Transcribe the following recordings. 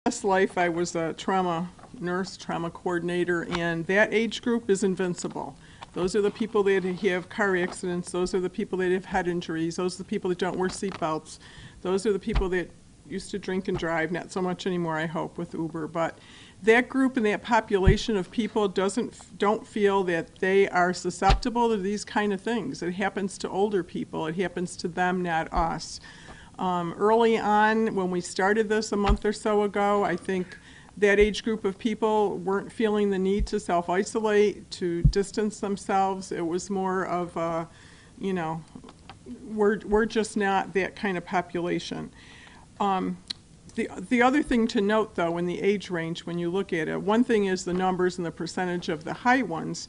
Past life, I was a trauma nurse, trauma coordinator, and that age group is invincible. Those are the people that have car accidents. Those are the people that have head injuries. Those are the people that don't wear seatbelts. Those are the people that used to drink and drive, not so much anymore, I hope, with Uber. But that group and that population of people don't feel that they are susceptible to these kind of things. It happens to older people. It happens to them, not us. Early on, when we started this a month or so ago, I think that age group of people weren't feeling the need to self-isolate, to distance themselves. It was more of a, you know, we're just not that kind of population. The other thing to note, though, in the age range, when you look at it, one thing is the numbers and the percentage of the high ones.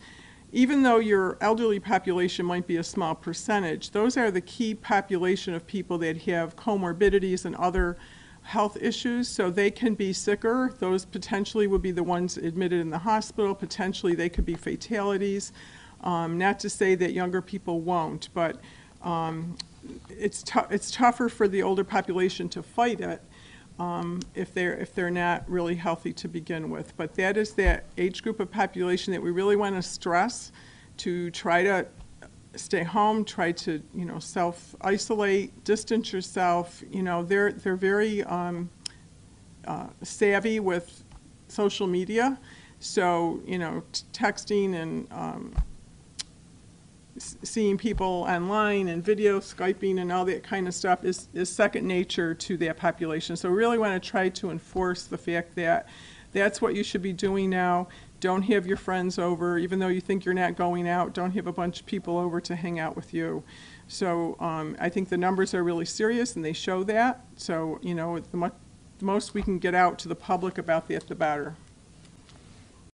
Even though your elderly population might be a small percentage, those are the key population of people that have comorbidities and other health issues, so they can be sicker. Those potentially would be the ones admitted in the hospital. Potentially they could be fatalities. Not to say that younger people won't, but it's tougher for the older population to fight it if they're not really healthy to begin with. But that is that age group of population that we really want to stress to try to stay home, try to, you know, self-isolate, distance yourself. You know, they're very savvy with social media, so, you know, texting and seeing people online and video Skyping and all that kind of stuff is second nature to that population. So we really want to try to enforce the fact that that's what you should be doing now. Don't have your friends over, even though you think you're not going out. Don't have a bunch of people over to hang out with you. So I think the numbers are really serious, and they show that. So, you know, the most we can get out to the public about that, the better.